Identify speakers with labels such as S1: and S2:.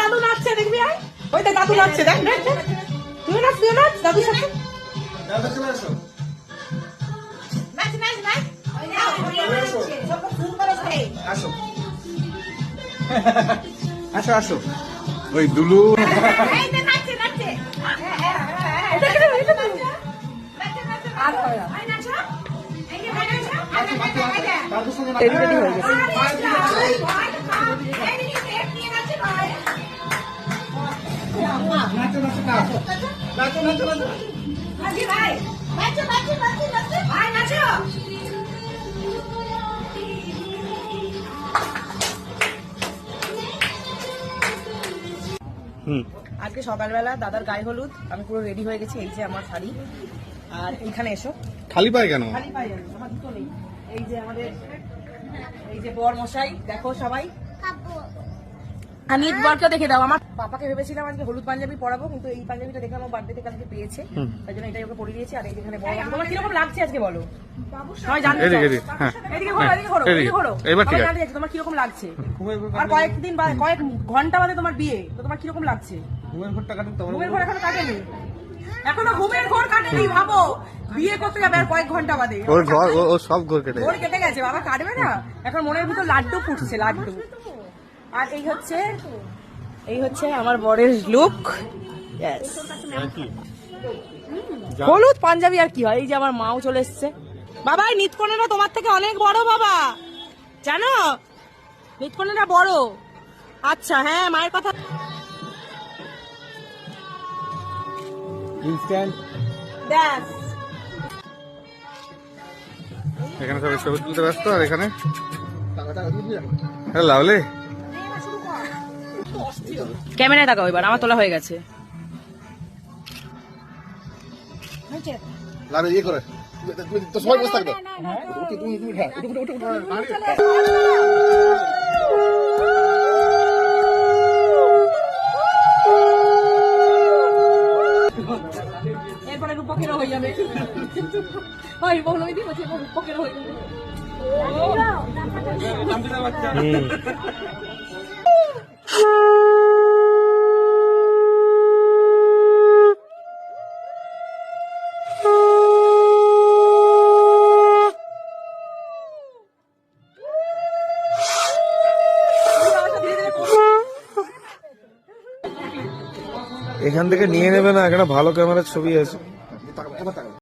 S1: দাদু নাচছে দেখবি, ওই দেখ দাদু নাচছে, দেখ তুই নাচ, তুই নাচ দাদুর সাথে।
S2: আসো আসো, ওই দুলু
S1: রেডি হয়ে গেছে। আজকে সকালবেলা দাদার গায়ে হলুদ, আমি পুরো রেডি হয়ে গেছি। এই যে আমার শাড়ি, আর এইখানে এসো।
S2: খালি পায় কেন?
S1: খালি পাই জানি, আমার দুটো নেই। এই যে আমাদের, এই যে বর মশাই, দেখো সবাই। আমি বরকেও দেখে দাও। আমার পাপাকে ভেবেছিলাম আজকে হলুদ পাঞ্জাবি পরাবো, কিন্তু এই পাঞ্জাবিটা দেখে আমার বার্থডেতে কালকে পেয়েছে, তাই জন্য এটাই ওকে পরিয়ে দিয়েছি। আর এই যেখানে বড়, তোমার কিরকম লাগছে আজকে বলো? সবাই জানতে চায়। এদিকে ঘোরো, এদিকে ঘোরো, এদিকে ঘোরো।
S2: এবার ঠিক আছে,
S1: তোমার কিরকম লাগছে? আর কয়েকদিন বাদে, কয়েক ঘন্টা বাদে তোমার বিয়ে, তো তোমার কিরকম লাগছে? ঘুমের ঘোর এখনো কাটেনি, এখনো ঘুমের ঘোর কাটেনি। ভাবো বিয়ে করতে যাবে আর কয়েক ঘন্টা বাদে,
S2: ওর ঘর ও সব ঘর কেটে
S1: ঘোর কেটে গেছে। বাবা কাটবে না, এখন মনের ভিতর লাড্ডু ফুটছে, লাড্ডু। আর এই হচ্ছে আমার বরের লুক। হলুদ পাঞ্জাবি আর কি হয়। এই যে আমার মাও চলে এসছে। বাবা এই নিতকনেরা তোমার থেকে অনেক বড় বাবা, জানো নিতকনেরা বড়। আচ্ছা হ্যাঁ, মায়ের কথা।
S2: ইনস্ট্যান্ট
S1: ব্যাস,
S2: এখানে সবাই ছবি তুলতে ব্যস্ত। আর এখানে লাভলি
S1: ক্যামেরায় তাকাও এবার, আমার তোলা হয়ে গেছে।
S2: ইয়ে করে তো সবাই বসে থাকবে।
S1: এরপরে রূপকেরও হয়ে যাবে। ওই বললো দিদি বলছে রূপকেরও হয়ে যাবে।
S2: এখান থেকে নিয়ে নেবে না, এখানে ভালো ক্যামেরার ছবি আছে।